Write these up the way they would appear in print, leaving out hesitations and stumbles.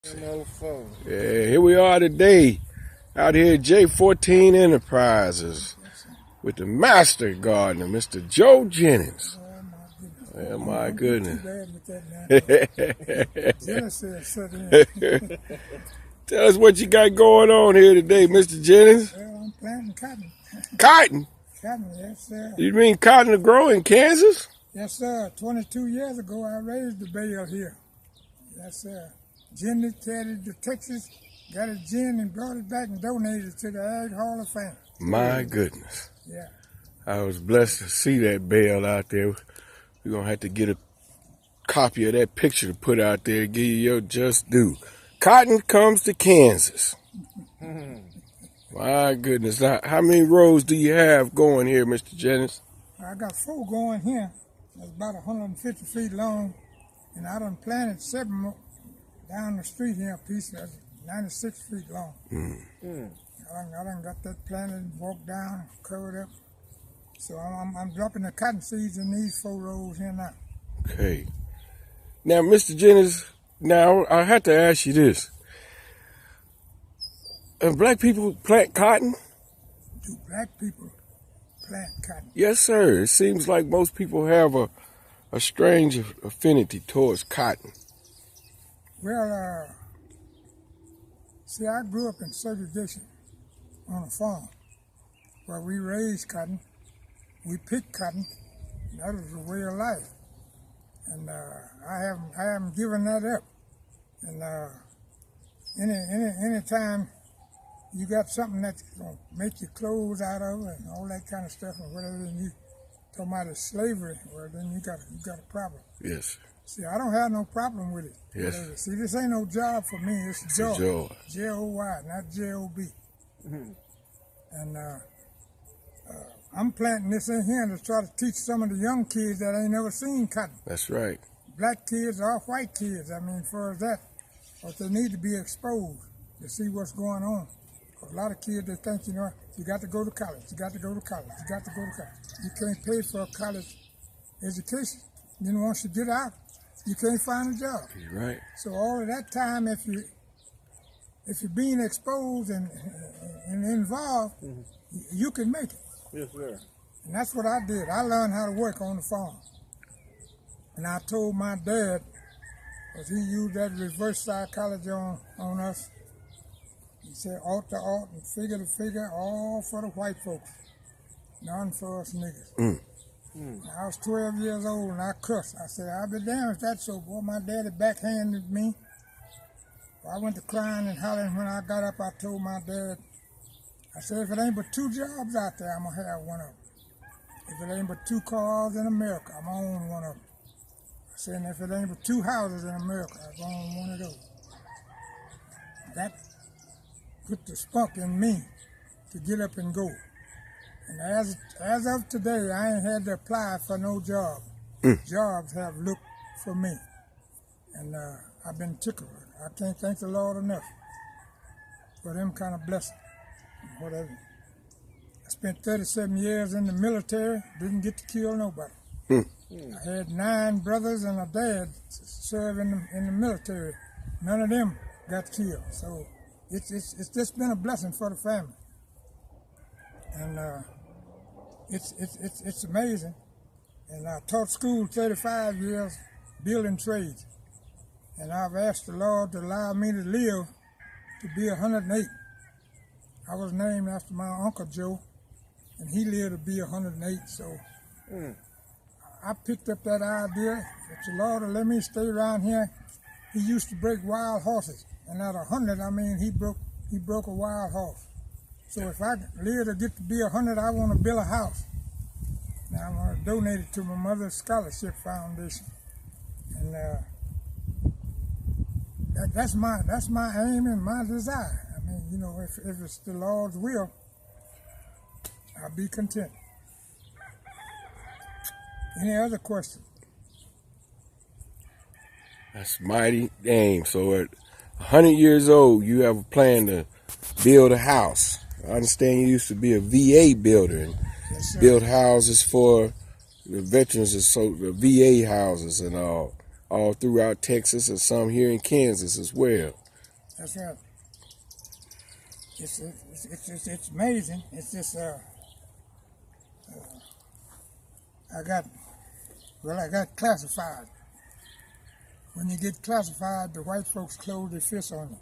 Yeah, here we are today, out here at J14 Enterprises with the master gardener, Mr. Joe Jennings. Oh my goodness. Tell us what you got going on here today, Mr. Jennings. Well, I'm planting cotton. Cotton? Cotton, yes, sir. You mean cotton to grow in Kansas? Yes, sir. 22 years ago, I raised the bale here. Yes, sir. Jennings carried it to Texas, got a gin and brought it back and donated it to the Ag Hall of Fame. My goodness. Yeah. I was blessed to see that bale out there. We're going to have to get a copy of that picture to put out there, give you your just due. Cotton comes to Kansas. My goodness. Now, how many rows do you have going here, Mr. Jennings? I got 4 going here. That's about 150 feet long. And I done planted 7 more down the street here, a piece that's 96 feet long. I done got that planted, walked down, covered up. So I'm dropping the cotton seeds in these 4 rows here now. Okay. Now, Mr. Jennings, now I have to ask you this. Black people plant cotton? Do black people plant cotton? Yes, sir. It seems like most people have a strange affinity towards cotton. Well, see, I grew up in segregation on a farm where we raised cotton, we picked cotton. That was the way of life, and I haven't given that up. And any time you got something that's gonna make your clothes out of it and all that kind of stuff and whatever, and you talking about is slavery, well then you got a problem. Yes. See, I don't have no problem with it. Yes. See, this ain't no job for me. It's a joy. Joy. J-O-Y, not J-O-B. And I'm planting this in here to try to teach some of the young kids that ain't never seen cotton. That's right. Black kids or white kids, I mean, for that. But they need to be exposed to see what's going on. A lot of kids, they think, you got to go to college, you got to go to college, you got to go to college. You can't pay for a college education. Then once you get out, you can't find a job. You're right. So all of that time, if you're being exposed and involved, you can make it. Yes, sir. And that's what I did. I learned how to work on the farm. And I told my dad, because he used that reverse psychology on us, he said, ought to ought and figure to figure, all for the white folks, none for us niggas. I was 12 years old and I cussed. I said, I'll be damned if that's so, boy. My daddy backhanded me. I went to crying and hollering. When I got up, I told my dad, I said, if it ain't but 2 jobs out there, I'm going to have one of them. If it ain't but 2 cars in America, I'm going to own one of them. I said, and if it ain't but 2 houses in America, I'm going to own one of those. That put the spunk in me to get up and go. And as of today, I ain't had to apply for no job. Jobs have looked for me. And I've been tickled. I can't thank the Lord enough for them kind of blessings. Whatever. I spent 37 years in the military, didn't get to kill nobody. I had 9 brothers and a dad serve in the military. None of them got killed. So it's just been a blessing for the family. And it's amazing. And I taught school 35 years, building trades. And I've asked the Lord to allow me to live to be 108. I was named after my Uncle Joe, and he lived to be 108. So I picked up that idea that the Lord will let me stay around here. He used to break wild horses. And at 100, I mean, he broke a wild horse. So if I live to get to be 100, I want to build a house. Now I'm going to donate it to my mother's scholarship foundation, and that's my aim and my desire. I mean, if it's the Lord's will, I'll be content. Any other questions? That's mighty aim. So at 100 years old, you have a plan to build a house. I understand you used to be a VA builder and build houses for the veterans, so the VA houses and all throughout Texas and some here in Kansas as well. That's right. It's amazing. It's just I got classified. When you get classified, the white folks close their fists on you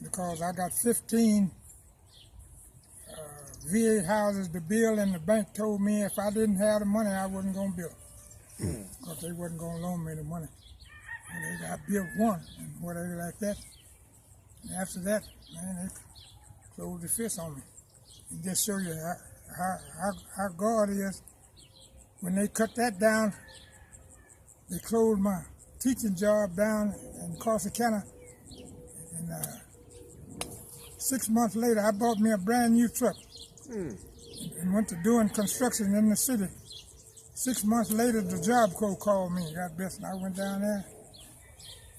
because I got 15 VA houses to build, and the bank told me if I didn't have the money, I wasn't going to build because they wasn't going to loan me the money. And I built one and whatever like that. And after that, man, they closed their fists on me. And just show you how God is. When they cut that down, they closed my teaching job down in Corsicana. And 6 months later, I bought me a brand new truck and went to doing construction in the city. 6 months later, the Job Corps called me. God bless, and I went down there.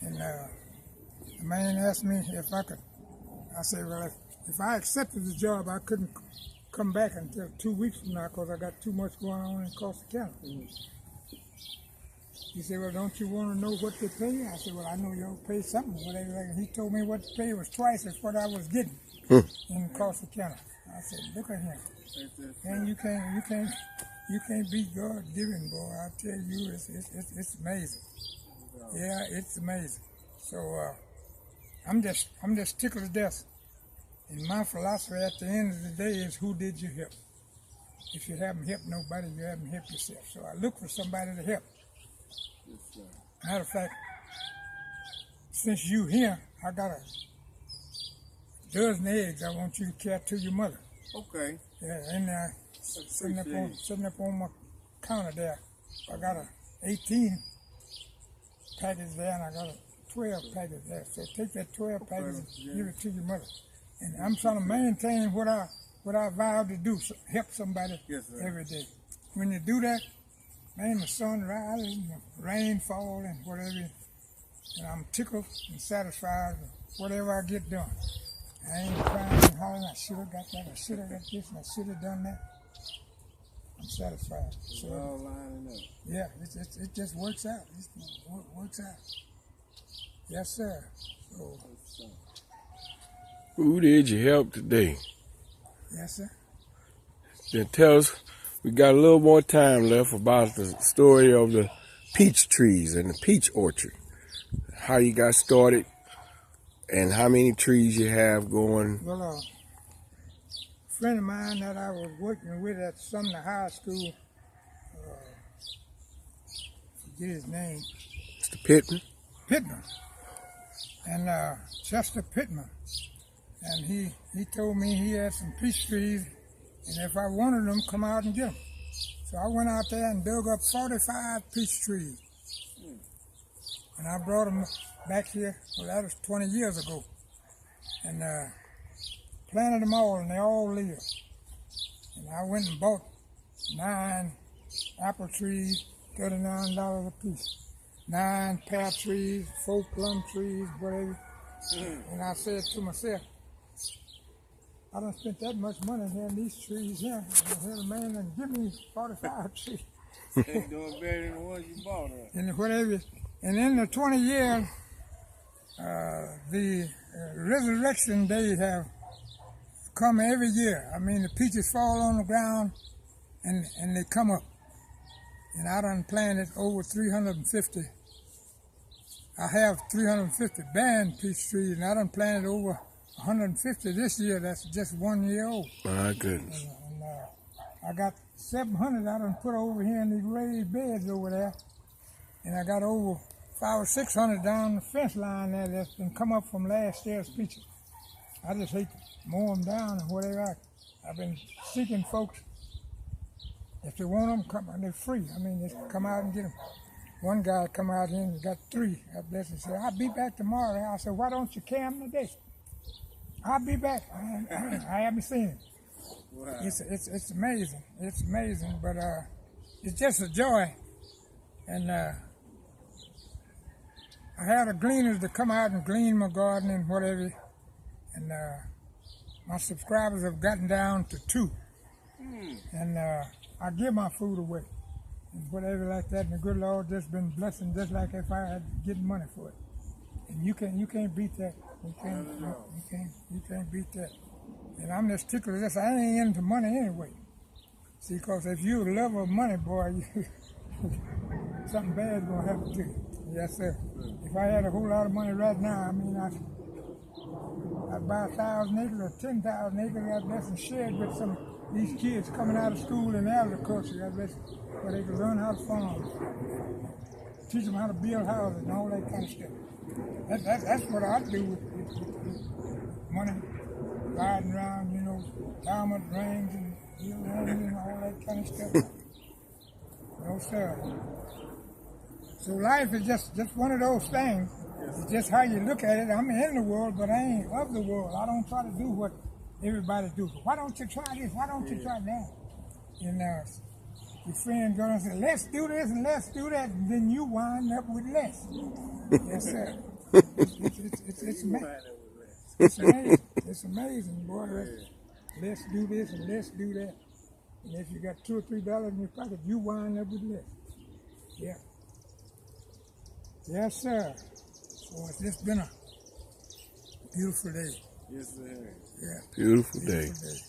And the man asked me if I could. I said, well, if I accepted the job, I couldn't come back until 2 weeks from now because I got too much going on in Corsicana. He said, well, don't you want to know what they pay? I said, well, I know you'll pay something. Whatever. He told me what the pay was twice as what I was getting in Corsicana. I said, look at him. And you can't beat God given, boy. I tell you, it's amazing. Yeah, it's amazing. So I'm just tickled to death. And my philosophy at the end of the day is, who did you help? If you haven't helped nobody, you haven't helped yourself. So I look for somebody to help. Matter of fact, since you here, I got a dozen eggs I want you to carry to your mother. Okay. Yeah, and sitting up on my counter there. I got a 18 package there, and I got a 12 package there. So take that 12 package and give it to your mother. And I'm trying to maintain what I vowed to do, so help somebody every day. When you do that, man, the sun rises and the rain falls and whatever, and I'm tickled and satisfied with whatever I get done. I ain't crying and hollering, I should have got that, I should have got this, and I should have done that. I'm satisfied. So, all lining up. Yeah, it just works out. It works out. Yes, sir. So, Who did you help today? yes, sir. Then tell us, we got a little more time left, about the story of the peach trees and the peach orchard. How you got started and how many trees you have going. Well, a friend of mine that I was working with at Sumner High School, forget his name. Mr. Pittman? Pittman. And Chester Pittman. And he told me he had some peach trees, and if I wanted them, come out and get them. So I went out there and dug up 45 peach trees. And I brought them back here, well, that was 20 years ago. And planted them all, and they all live. And I went and bought 9 apple trees, $39 a piece. 9 pear trees, 4 plum trees, whatever. And I said to myself, I done spent that much money here in these trees here. And here the man done give me 45 trees. They're doing better than the ones you bought her. And whatever. And in the 20 years, the resurrection day have come every year. I mean, the peaches fall on the ground and they come up. And I done planted over 350. I have 350 band peach trees, and I done planted over 150 this year. That's just 1 year old. My goodness. And I got 700 I done put over here in these raised beds over there. And I got over 500 or 600 down the fence line there that's been come up from last year's peaches. I just hate to mow them down and whatever. I've been seeking folks. If they want them, come, they're free. I mean, they come out and get them. One guy come out here and got 3. God bless him. Said, I'll be back tomorrow. I said, why don't you carry them today? I'll be back. I haven't seen him. Wow. It's amazing. It's amazing, but it's just a joy. And I had a gleaners to come out and glean my garden and whatever. And my subscribers have gotten down to 2. And I give my food away and whatever like that. And the good Lord just been blessing just like if I had getting money for it. And you can't beat that. You can't beat that. And I'm just tickled. I ain't into money anyway. See, because if you're a lover of money, boy, something bad's gonna happen to you. Yes, sir. If I had a whole lot of money right now, I mean, I'd buy 1,000 acres or 10,000 acres. I'd let and share it with some of these kids coming out of school in agriculture. I'd let where they could learn how to farm, teach them how to build houses and all that kind of stuff. That's what I do with money, riding around, diamond rings and earrings and all that kind of stuff. No, sir. So life is just one of those things. It's just how you look at it. I'm in the world, but I ain't of the world. I don't try to do what everybody do. Why don't you try this? Why don't you try that? And your friend goes and says, let's do this and let's do that, and then you wind up with less. Yes, sir. It's amazing. It's amazing. It's amazing, boy. Let's do this and let's do that. And if you got $2 or $3 in your pocket, you wind up with less. Yeah. Yes, sir. So it's just been a beautiful day. Yes, sir. Yeah. Beautiful day. Beautiful day.